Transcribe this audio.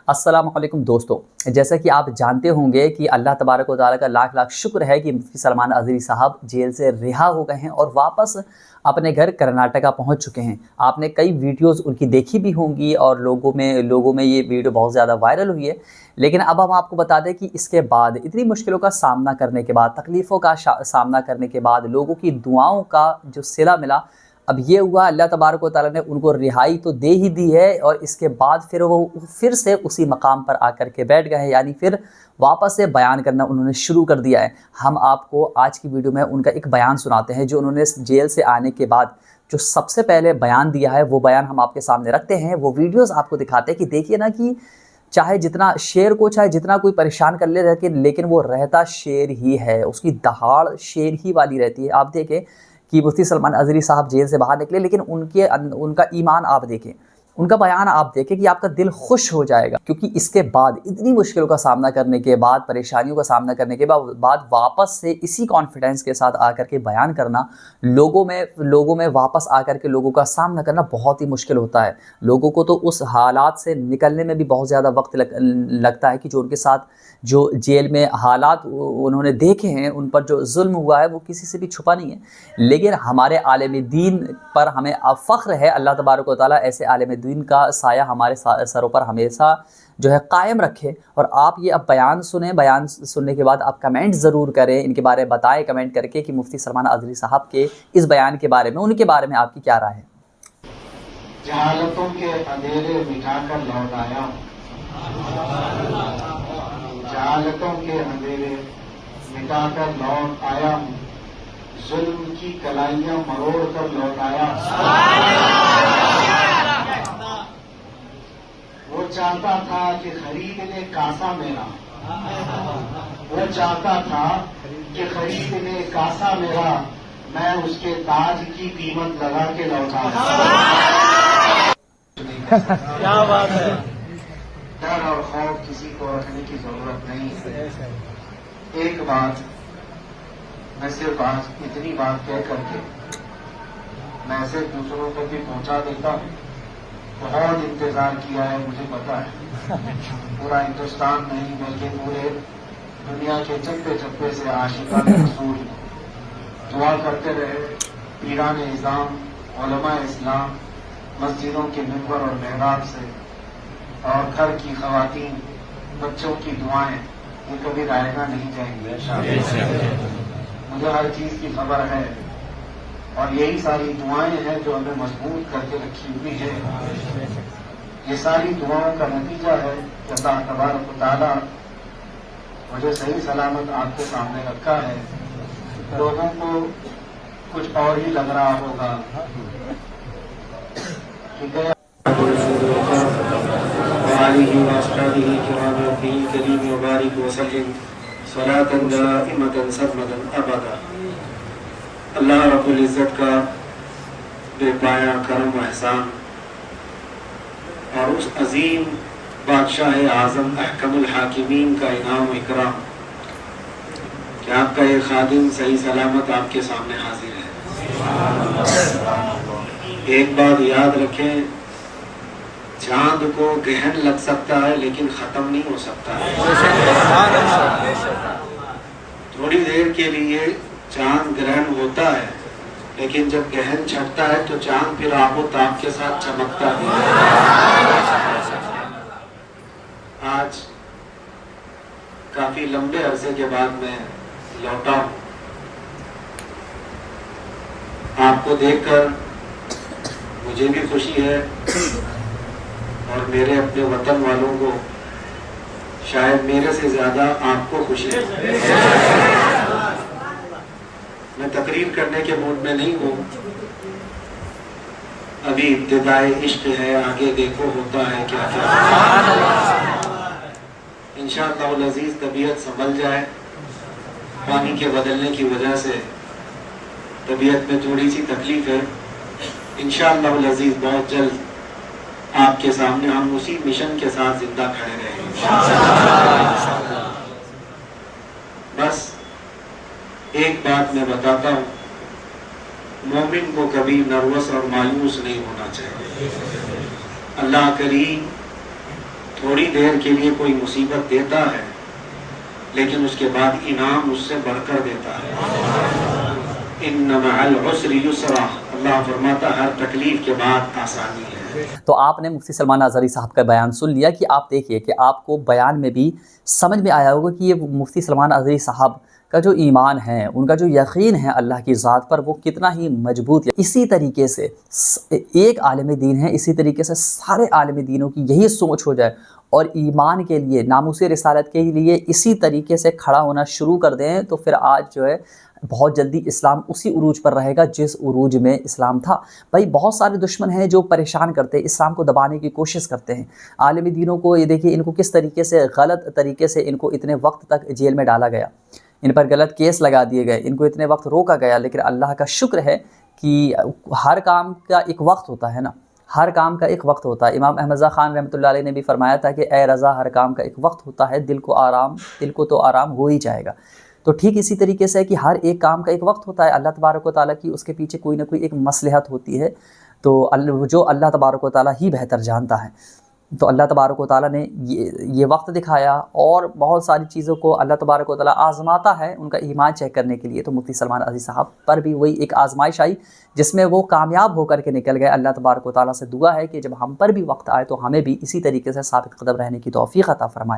अस्सलाम वालेकुम दोस्तों, जैसा कि आप जानते होंगे कि अल्लाह तबारक व तआला का लाख लाख शुक्र है कि मुफ्ती सलमान अज़हरी साहब जेल से रिहा हो गए हैं और वापस अपने घर कर्नाटका पहुंच चुके हैं। आपने कई वीडियोस उनकी देखी भी होंगी और लोगों में ये वीडियो बहुत ज़्यादा वायरल हुई है। लेकिन अब हम आपको बता दें कि इसके बाद इतनी मुश्किलों का सामना करने के बाद, तकलीफ़ों का सामना करने के बाद, लोगों की दुआओं का जो सिला मिला, अब ये हुआ अल्लाह तबारक व तआला ने उनको रिहाई तो दे ही दी है और इसके बाद फिर वो फिर से उसी मकाम पर आकर के बैठ गए हैं, यानी फिर वापस से बयान करना उन्होंने शुरू कर दिया है। हम आपको आज की वीडियो में उनका एक बयान सुनाते हैं जो उन्होंने जेल से आने के बाद जो सबसे पहले बयान दिया है, वो बयान हम आपके सामने रखते हैं। वो वीडियोज़ आपको दिखाते हैं कि देखिए ना कि चाहे जितना शेर को चाहे जितना कोई परेशान कर ले लेकिन वो रहता शेर ही है, उसकी दहाड़ शेर ही वाली रहती है। आप देखें कि मुफ्ती सलमान अज़हरी साहब जेल से बाहर निकले, लेकिन उनका ईमान आप देखें, उनका बयान आप देखें कि आपका दिल खुश हो जाएगा, क्योंकि इसके बाद इतनी मुश्किलों का सामना करने के बाद, परेशानियों का सामना करने के बाद वापस से इसी कॉन्फिडेंस के साथ आकर के बयान करना, लोगों में वापस आकर के लोगों का सामना करना बहुत ही मुश्किल होता है। लोगों को तो उस हालात से निकलने में भी बहुत ज़्यादा वक्त लगता है कि जो उनके साथ जो जेल में हालात उन्होंने देखे हैं, उन पर जो जुल्म हुआ है वो किसी से भी छुपा नहीं है। लेकिन हमारे आलिम दीन पर हमें अब फ़ख्र है, अल्लाह तबारक व तआला ऐसे आलिम दीन का साया हमारे सरों पर हमेशा जो है कायम रखे। और आप ये अब बयान सुने, बयान सुनने के बाद आप कमेंट ज़रूर करें, इनके बारे में बताएं कमेंट करके कि मुफ्ती सलमान अज़हरी साहब के इस बयान के बारे में, उनके बारे में आपकी क्या राय है। जहालतों के अंधेरे मिटाकर लौट आया, जहालतों के अंधेरे मिटाकर लौट आया हूँ, जुल्म की कलाइयाँ मरोड़ कर लौट आया। वो चाहता था कि खरीद ले कासा मेरा, वो चाहता था कि खरीद ले कासा मेरा, मैं उसके ताज की कीमत लगा के लौटा। क्या बात है। डर और खौफ किसी को रखने की जरूरत नहीं है। एक बात मैं सिर्फ आज इतनी बात कह करके मैसेज दूसरों तक भी पहुंचा देता हूं। बहुत इंतजार किया है, मुझे पता है, पूरा हिंदुस्तान नहीं बल्कि पूरे दुनिया के चप्पे चप्पे से आशिकान रसूल दुआ करते रहे। पीरान इस्लाम, उलमा इस्लाम मस्जिदों के मिंबर और मेहराब से, और घर की खवातीन, बच्चों की दुआएं, ये कभी रायगा नहीं जाएंगी। मुझे हर चीज की खबर है और यही सारी दुआएं हैं जो हमें मजबूत करके रखी हुई है। ये सारी दुआओं का नतीजा है कि अल्लाह तबारक व तआला मुझे सही सलामत आपके सामने रखा है। लोगों को कुछ और ही लग रहा होगा कि अल्लाह रब्बुल इज़्ज़त का बेपाया करम व एहसान और उस अजीम बादशाह आज़म अहकमुल हाकिमीन का इनाम व इकराम कि आपका ये खादिम सही सलामत आपके सामने हाजिर है। एक बात याद रखें, चांद को गहन लग सकता है लेकिन खत्म नहीं हो सकता है। थोड़ी देर के लिए चांद ग्रहण होता है, लेकिन जब गहन छटता है तो चांद फिर आबो ताब के साथ चमकता है। आज काफी लंबे अरसे के बाद मैं लौटा हूं। आपको देखकर मुझे भी खुशी है और मेरे अपने वतन वालों को शायद मेरे से ज्यादा आपको खुशी है। मैं तकरीर करने के मूड में नहीं हूँ, अभी इब्तिदाए इश्क है, आगे देखो होता है क्या क्या। इंशाअल्लाह अज़ीज़ तबीयत संभल जाए, पानी के बदलने की वजह से तबीयत में थोड़ी सी तकलीफ है। इंशाअल्लाह अज़ीज़ बहुत जल्द आपके सामने हम उसी मिशन के साथ जिंदा खड़े रहेंगे। बस एक बात मैं बताता हूँ, मोमिन को कभी नर्वस और मायूस नहीं होना चाहिए। अल्लाह करीम थोड़ी देर के लिए कोई मुसीबत देता है लेकिन उसके बाद इनाम उससे बढ़कर देता है। इन्न मअल उसरि युसरा, अल्लाह फरमाता हर तकलीफ के बाद आसानी है। तो आपने मुफ्ती सलमान अज़हरी साहब का बयान सुन लिया कि आप देखिए कि आपको बयान में भी समझ में आया होगा कि ये मुफ्ती सलमान अज़हरी साहब का जो ईमान है, उनका जो यकीन है अल्लाह की ज़ात पर, वो कितना ही मजबूत है। इसी तरीके से एक आलिम दीन है, इसी तरीके से सारे आलिम दीनों की यही सोच हो जाए और ईमान के लिए, नामूस रिसालत के लिए इसी तरीके से खड़ा होना शुरू कर दें, तो फिर आज जो है बहुत जल्दी इस्लाम उसी उरूज पर रहेगा जिस उरूज में इस्लाम था। भाई बहुत सारे दुश्मन हैं जो परेशान करते हैं, इस्लाम को दबाने की कोशिश करते हैं। आलिम दीनों को ये देखिए, इनको किस तरीके से गलत तरीके से इनको इतने वक्त तक जेल में डाला गया, इन पर गलत केस लगा दिए गए, इनको इतने वक्त रोका गया। लेकिन अल्लाह का शुक्र है कि हर काम का एक वक्त होता है ना, हर काम का एक वक्त होता है। इमाम अहमद रज़ा ख़ान रहमतुल्लाह अलैह ने भी फरमाया था कि ए रज़ा, हर काम का एक वक्त होता है, दिल को तो आराम हो ही जाएगा। तो ठीक इसी तरीके से है कि हर एक काम का एक वक्त होता है। अल्लाह तबारक व तआला की उसके पीछे कोई ना कोई एक मसलहत होती है, तो जो अल्लाह तबारक व तआला ही बेहतर जानता है। तो अल्लाह तबारक व तआला ने ये वक्त दिखाया और बहुत सारी चीज़ों को अल्लाह तबारक व तआला आज़माता है उनका ईमान चेक करने के लिए। तो मुफ्ती सलमान अज़हरी साहब पर भी वही एक आज़माइश आई जिसमें वो कामयाब होकर के निकल गए। अल्लाह तबारक व तआला से दुआ है कि जब हम पर भी वक्त आए तो हमें भी इसी तरीके से साबित कदम रहने की तौफ़ीक़ अता फ़रमाए।